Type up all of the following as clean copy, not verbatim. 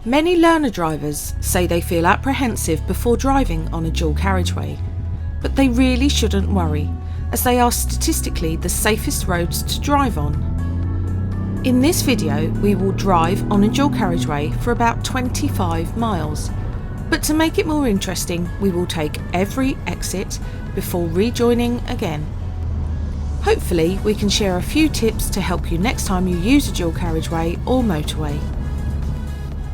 Many learner drivers say they feel apprehensive before driving on a dual carriageway, but they really shouldn't worry, as they are statistically the safest roads to drive on. In this video, we will drive on a dual carriageway for about 25 miles, but to make it more interesting, we will take every exit before rejoining again. Hopefully, we can share a few tips to help you next time you use a dual carriageway or motorway.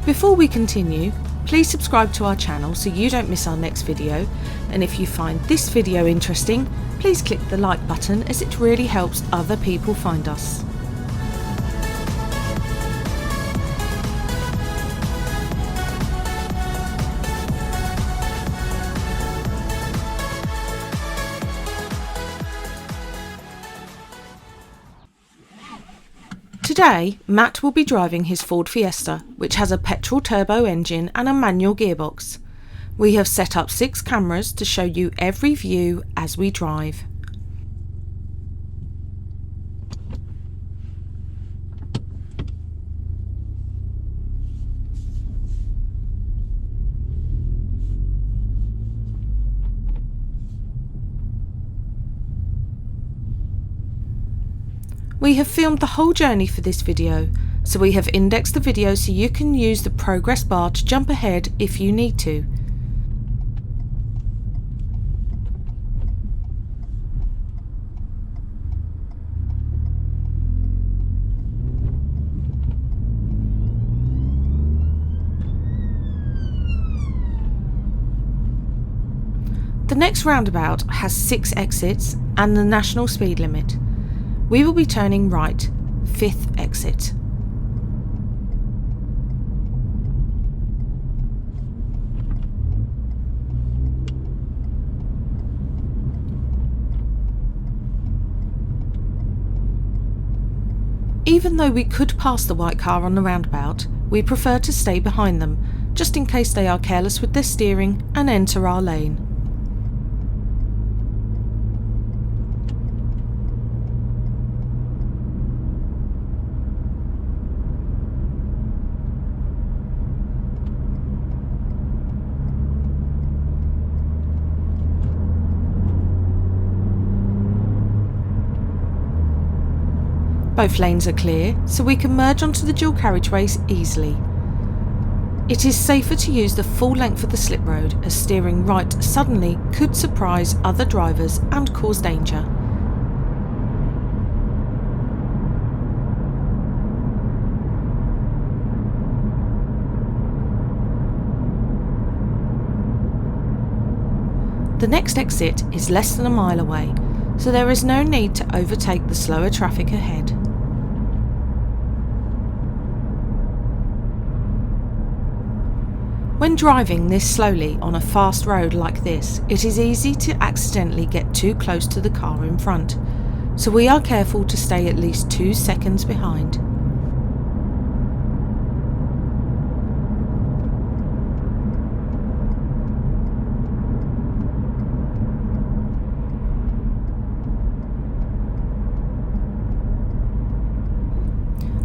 Before we continue, please subscribe to our channel so you don't miss our next video, and if you find this video interesting, please click the like button as it really helps other people find us. Today, Matt will be driving his Ford Fiesta, which has a petrol turbo engine and a manual gearbox. We have set up 6 cameras to show you every view as we drive. We have filmed the whole journey for this video, so we have indexed the video so you can use the progress bar to jump ahead if you need to. The next roundabout has 6 exits and the national speed limit. We will be turning right, 5th exit. Even though we could pass the white car on the roundabout, we prefer to stay behind them, just in case they are careless with their steering and enter our lane. Both lanes are clear, so we can merge onto the dual carriageways easily. It is safer to use the full length of the slip road, as steering right suddenly could surprise other drivers and cause danger. The next exit is less than a mile away, so there is no need to overtake the slower traffic ahead. When driving this slowly on a fast road like this, it is easy to accidentally get too close to the car in front, so we are careful to stay at least 2 seconds behind.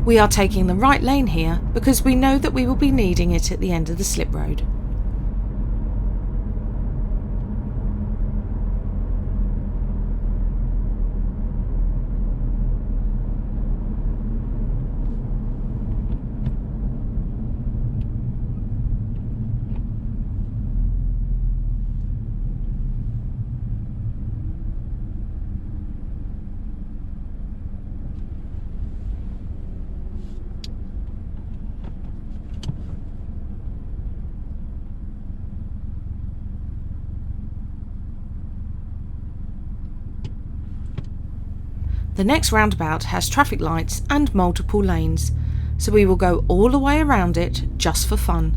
We are taking the right lane here because we know that we will be needing it at the end of the slip road. The next roundabout has traffic lights and multiple lanes, so we will go all the way around it just for fun.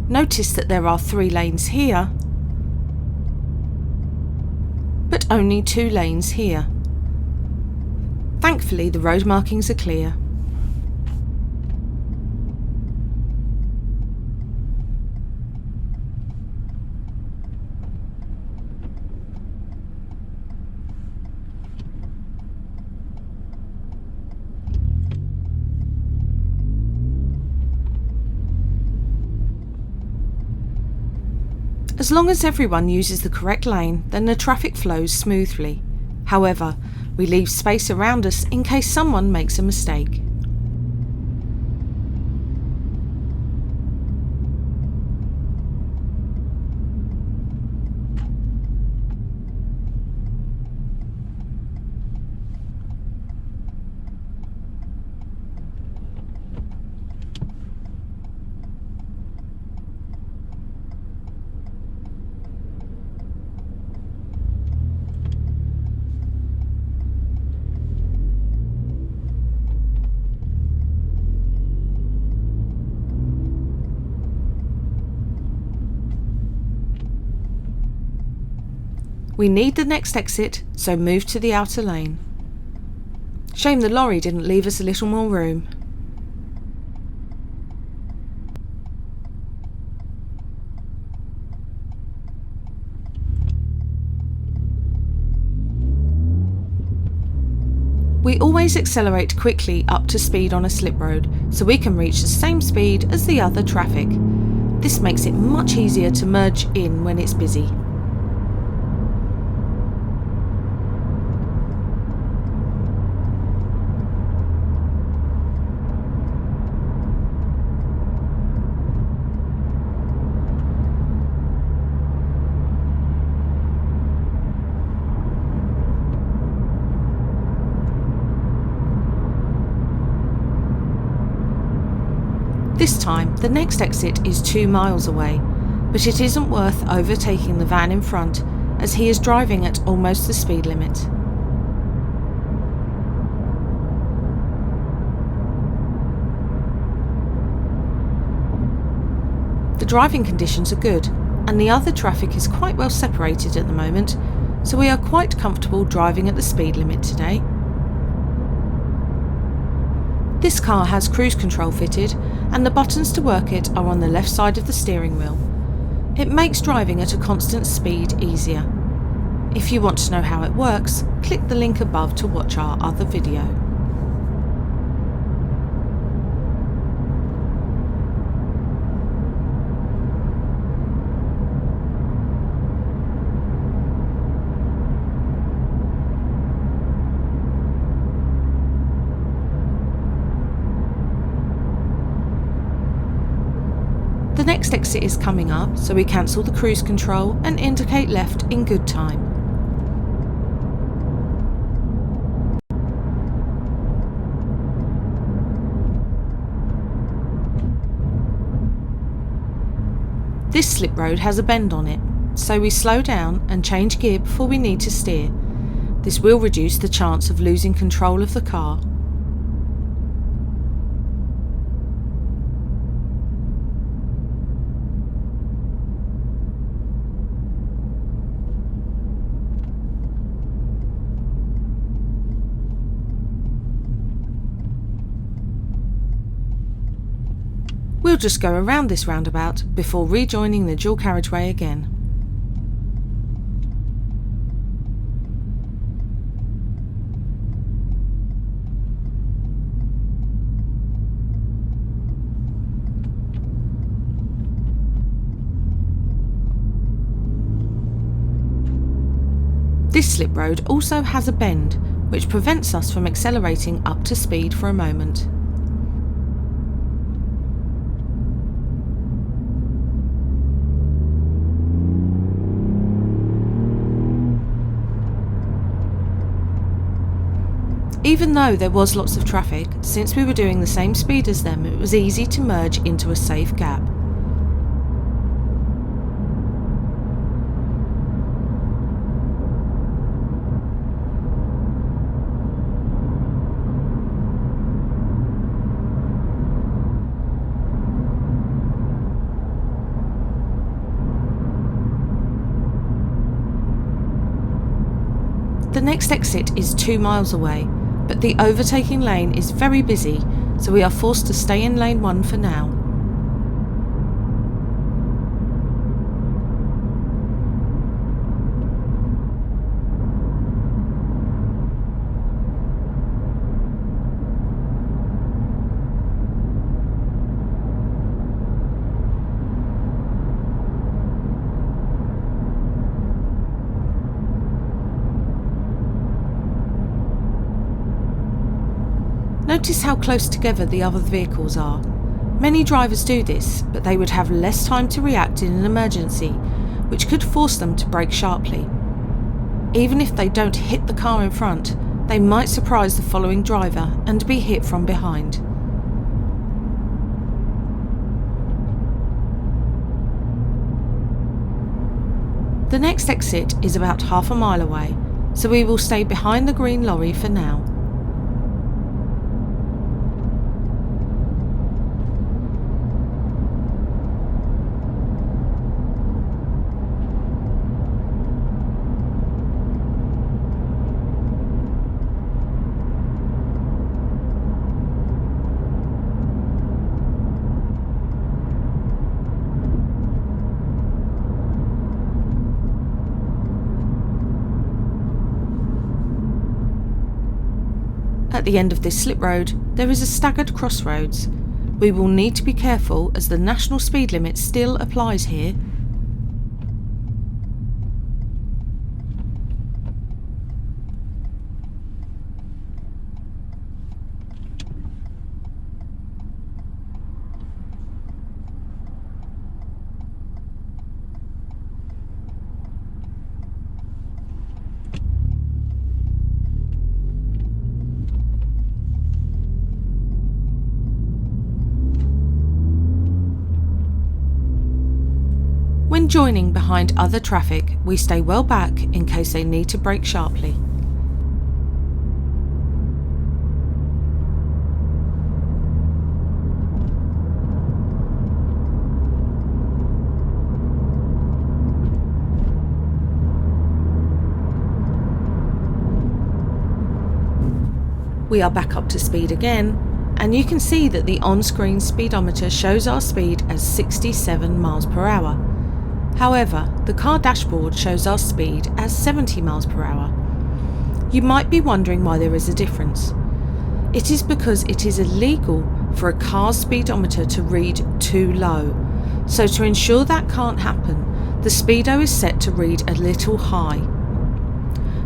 Notice that there are 3 lanes here, but only 2 lanes here. Thankfully, the road markings are clear. As long as everyone uses the correct lane, then the traffic flows smoothly. However, we leave space around us in case someone makes a mistake. We need the next exit, so move to the outer lane. Shame the lorry didn't leave us a little more room. We always accelerate quickly up to speed on a slip road, so we can reach the same speed as the other traffic. This makes it much easier to merge in when it's busy. This time, the next exit is 2 miles away, but it isn't worth overtaking the van in front, as he is driving at almost the speed limit. The driving conditions are good, and the other traffic is quite well separated at the moment, so we are quite comfortable driving at the speed limit today. This car has cruise control fitted, and the buttons to work it are on the left side of the steering wheel. It makes driving at a constant speed easier. If you want to know how it works, click the link above to watch our other video. The next exit is coming up, so we cancel the cruise control and indicate left in good time. This slip road has a bend on it, so we slow down and change gear before we need to steer. This will reduce the chance of losing control of the car. We'll just go around this roundabout before rejoining the dual carriageway again. This slip road also has a bend, which prevents us from accelerating up to speed for a moment. Even though there was lots of traffic, since we were doing the same speed as them, it was easy to merge into a safe gap. The next exit is 2 miles away, but the overtaking lane is very busy, so we are forced to stay in lane 1 for now. Notice how close together the other vehicles are. Many drivers do this, but they would have less time to react in an emergency, which could force them to brake sharply. Even if they don't hit the car in front, they might surprise the following driver and be hit from behind. The next exit is about half a mile away, so we will stay behind the green lorry for now. At the end of this slip road, there is a staggered crossroads. We will need to be careful as the national speed limit still applies here. When joining behind other traffic, we stay well back in case they need to brake sharply. We are back up to speed again, and you can see that the on-screen speedometer shows our speed as 67 miles per hour. However, the car dashboard shows our speed as 70 miles per hour. You might be wondering why there is a difference. It is because it is illegal for a car's speedometer to read too low. So to ensure that can't happen, the speedo is set to read a little high.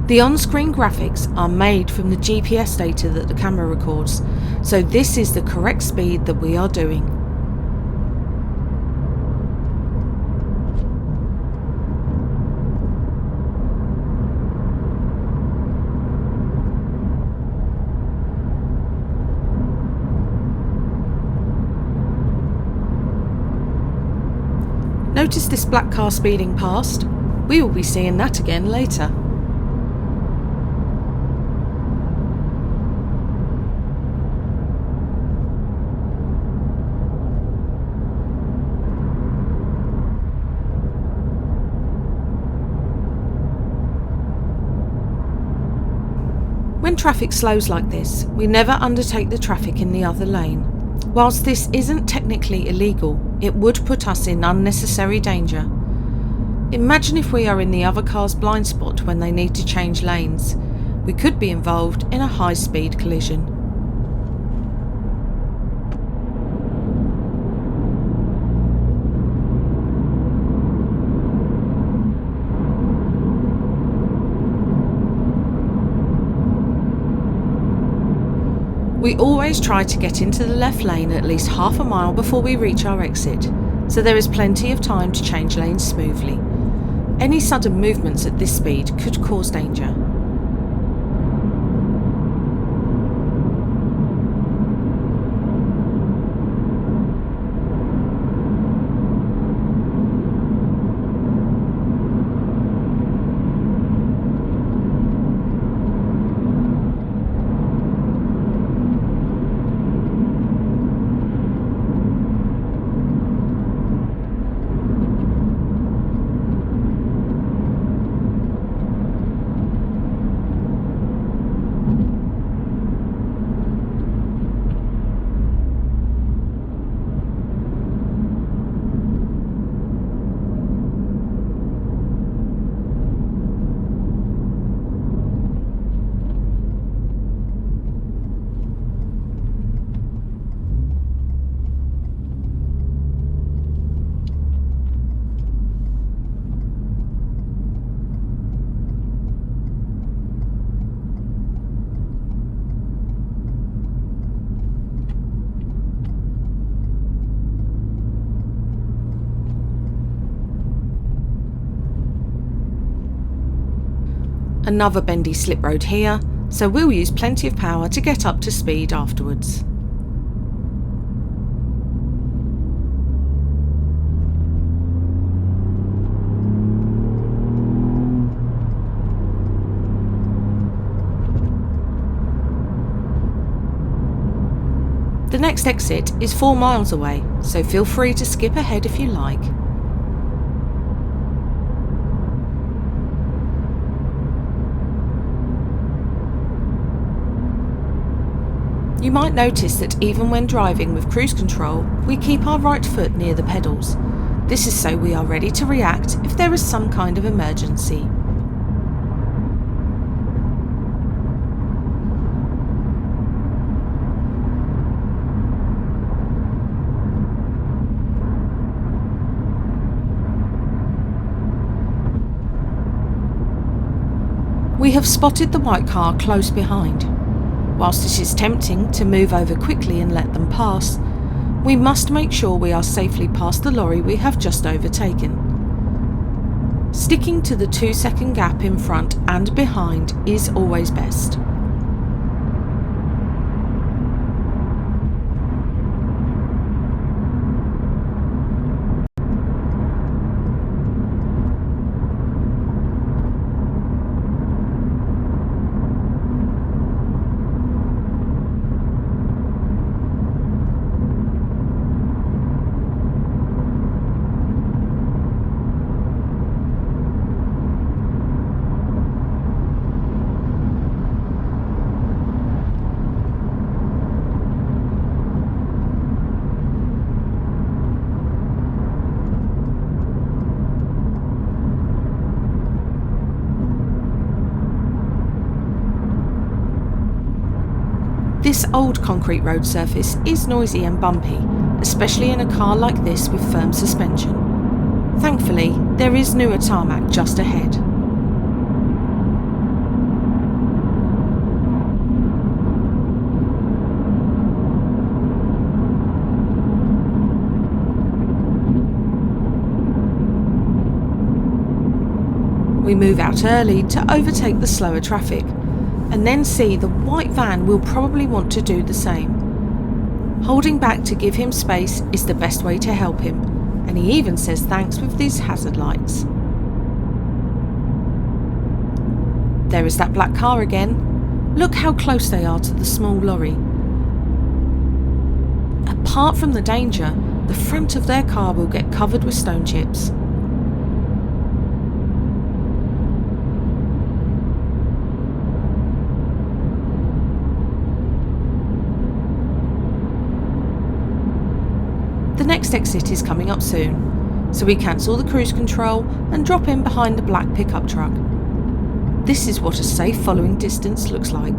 The on-screen graphics are made from the GPS data that the camera records, so this is the correct speed that we are doing. Notice this black car speeding past? We will be seeing that again later. When traffic slows like this, we never undertake the traffic in the other lane. Whilst this isn't technically illegal, it would put us in unnecessary danger. Imagine if we are in the other car's blind spot when they need to change lanes. We could be involved in a high-speed collision. We always try to get into the left lane at least half a mile before we reach our exit, so there is plenty of time to change lanes smoothly. Any sudden movements at this speed could cause danger. Another bendy slip road here, so we'll use plenty of power to get up to speed afterwards. The next exit is 4 miles away, so feel free to skip ahead if you like. You might notice that even when driving with cruise control, we keep our right foot near the pedals. This is so we are ready to react if there is some kind of emergency. We have spotted the white car close behind. Whilst it is tempting to move over quickly and let them pass, we must make sure we are safely past the lorry we have just overtaken. Sticking to the 2-second gap in front and behind is always best. This old concrete road surface is noisy and bumpy, especially in a car like this with firm suspension. Thankfully, there is newer tarmac just ahead. We move out early to overtake the slower traffic, and then see the white van will probably want to do the same. Holding back to give him space is the best way to help him, and he even says thanks with these hazard lights. There is that black car again. Look how close they are to the small lorry. Apart from the danger, the front of their car will get covered with stone chips. The next exit is coming up soon, so we cancel the cruise control and drop in behind the black pickup truck. This is what a safe following distance looks like.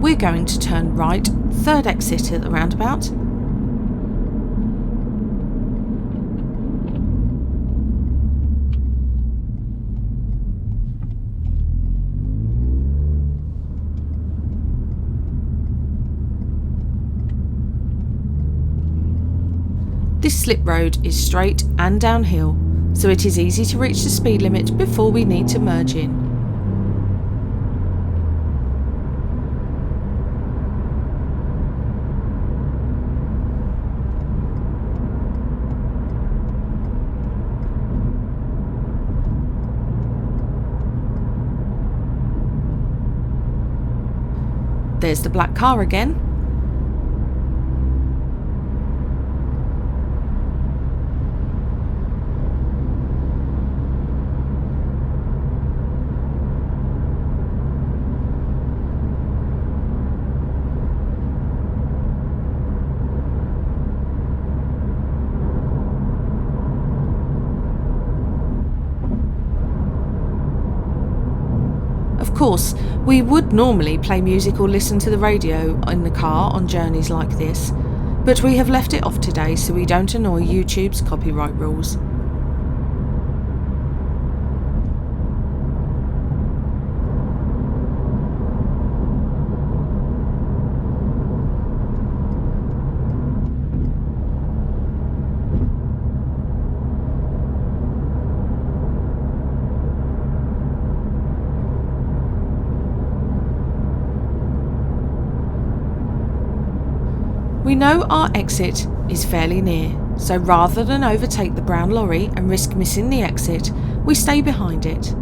We're going to turn right, third exit at the roundabout. This slip road is straight and downhill, so it is easy to reach the speed limit before we need to merge in. There's the black car again. Of course, we would normally play music or listen to the radio in the car on journeys like this, but we have left it off today so we don't annoy YouTube's copyright rules. We know our exit is fairly near, so rather than overtake the brown lorry and risk missing the exit, we stay behind it.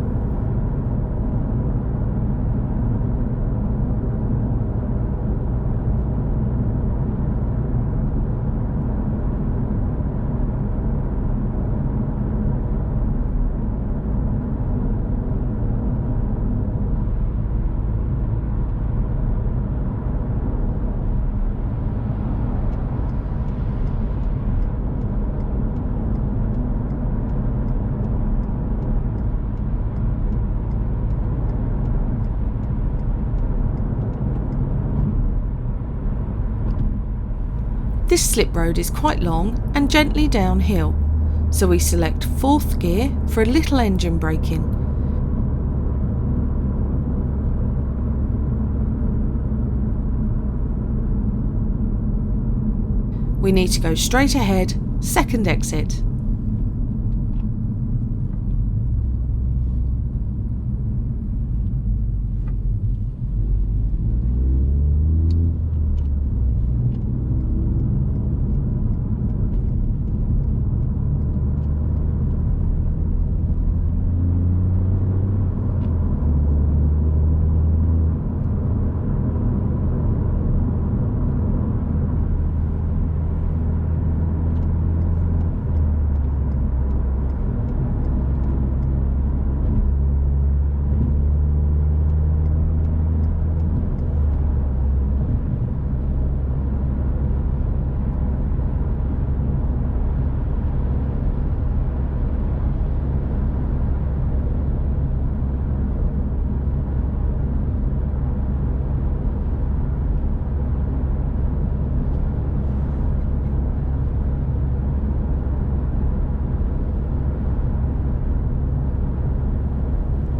This slip road is quite long and gently downhill, so we select 4th gear for a little engine braking. We need to go straight ahead, 2nd exit.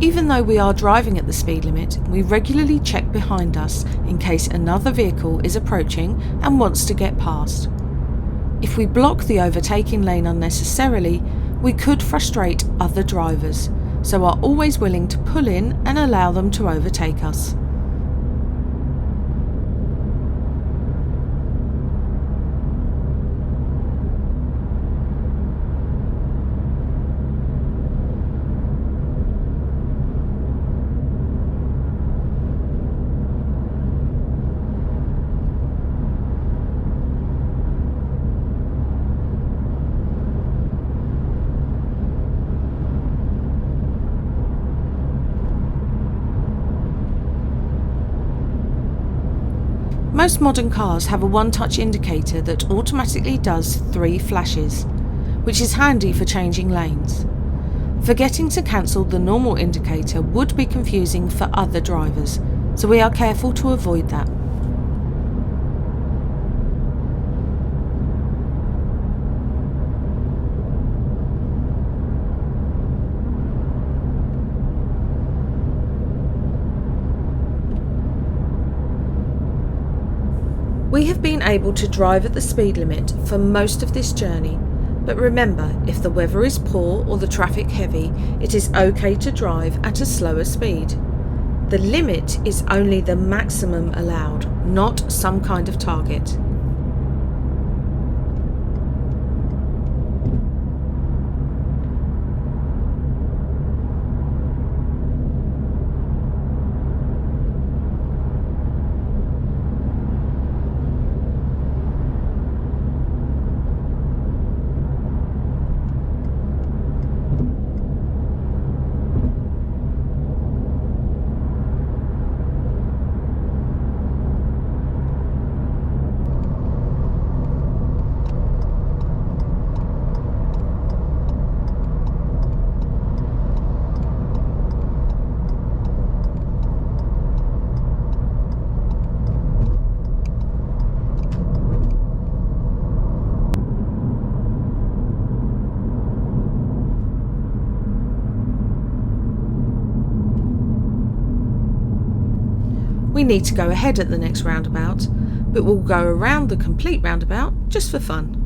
Even though we are driving at the speed limit, we regularly check behind us in case another vehicle is approaching and wants to get past. If we block the overtaking lane unnecessarily, we could frustrate other drivers, so are always willing to pull in and allow them to overtake us. Most modern cars have a one-touch indicator that automatically does 3 flashes, which is handy for changing lanes. Forgetting to cancel the normal indicator would be confusing for other drivers, so we are careful to avoid that. We have been able to drive at the speed limit for most of this journey, but remember, if the weather is poor or the traffic heavy, it is okay to drive at a slower speed. The limit is only the maximum allowed, not some kind of target. We need to go ahead at the next roundabout, but we'll go around the complete roundabout just for fun.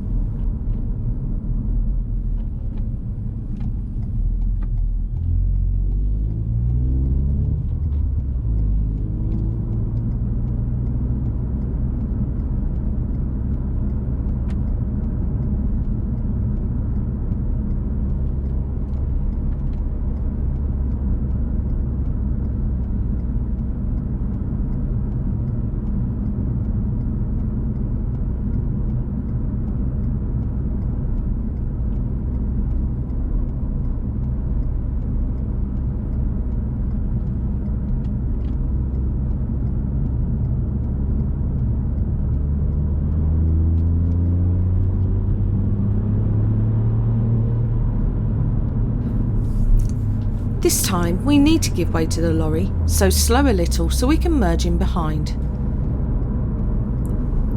This time we need to give way to the lorry, so slow a little so we can merge in behind.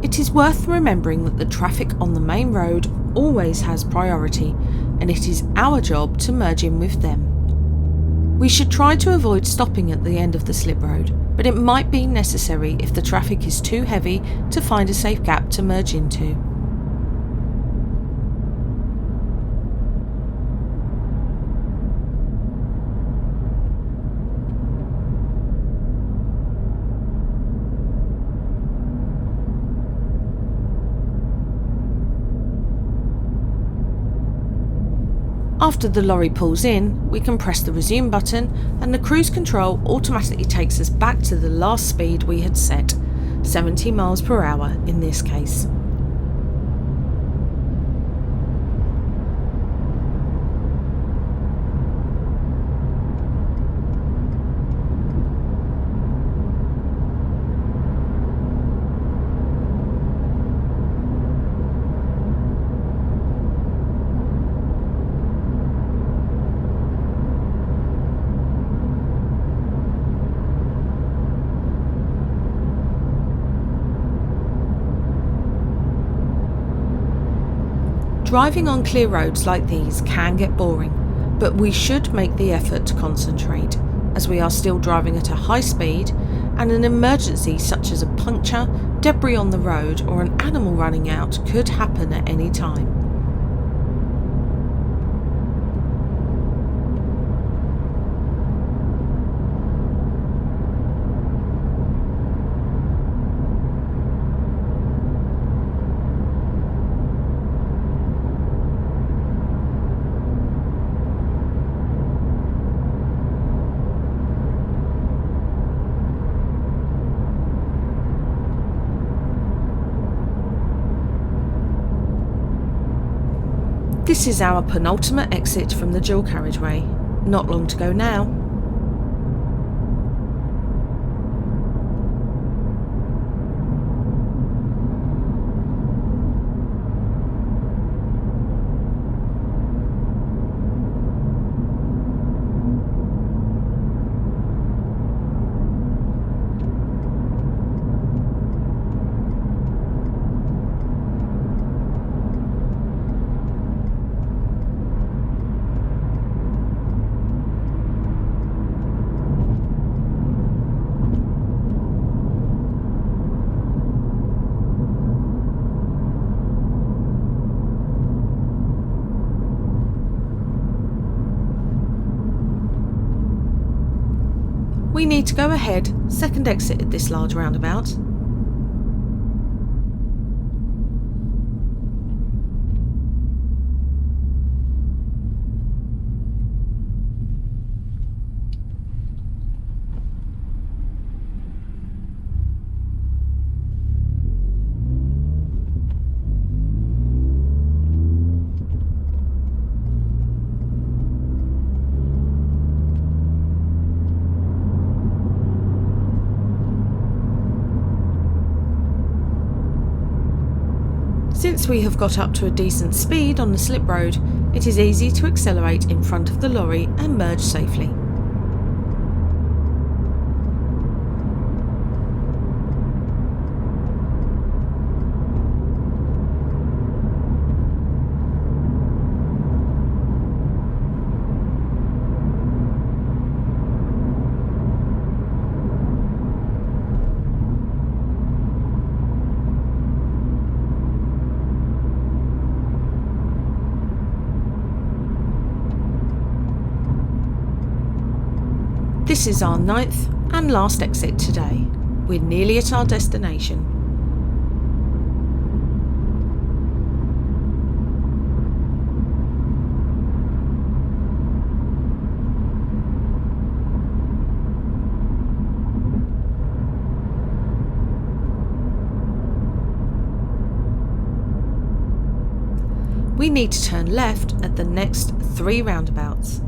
It is worth remembering that the traffic on the main road always has priority, and it is our job to merge in with them. We should try to avoid stopping at the end of the slip road, but it might be necessary if the traffic is too heavy to find a safe gap to merge into. After the lorry pulls in, we can press the resume button and the cruise control automatically takes us back to the last speed we had set, 70 miles per hour in this case. Driving on clear roads like these can get boring, but we should make the effort to concentrate, as we are still driving at a high speed and an emergency such as a puncture, debris on the road or an animal running out could happen at any time. This is our penultimate exit from the Dual-Carriageway. Not long to go now. We need to go ahead, second exit at this large roundabout. Since we have got up to a decent speed on the slip road, it is easy to accelerate in front of the lorry and merge safely. This is our 9th and last exit today. We're nearly at our destination. We need to turn left at the next 3 roundabouts.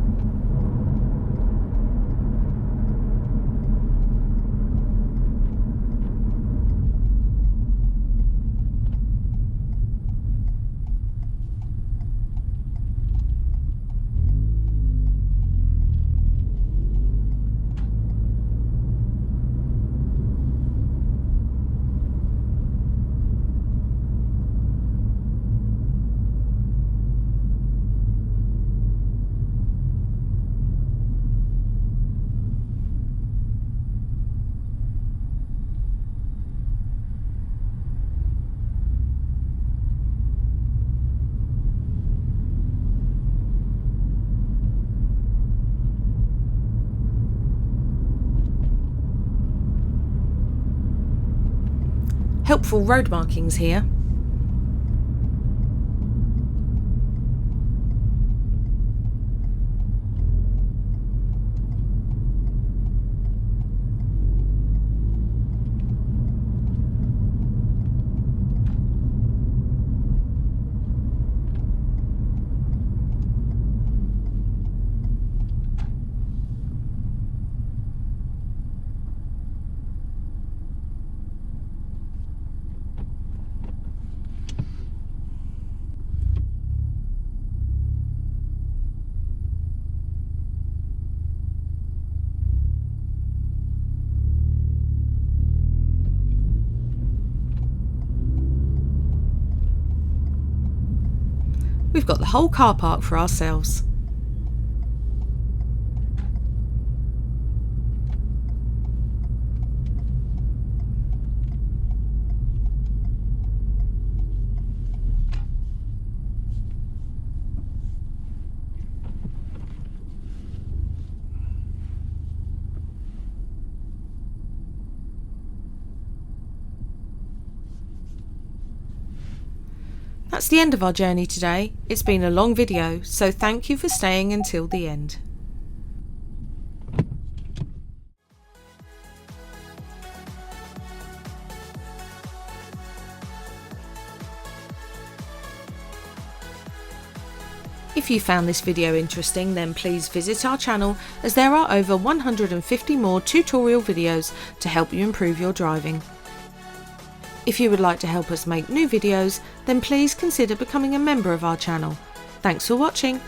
Helpful road markings here. We've got the whole car park for ourselves. That's the end of our journey today. It's been a long video, so thank you for staying until the end. If you found this video interesting, then please visit our channel, as there are over 150 more tutorial videos to help you improve your driving. If you would like to help us make new videos, then please consider becoming a member of our channel. Thanks for watching.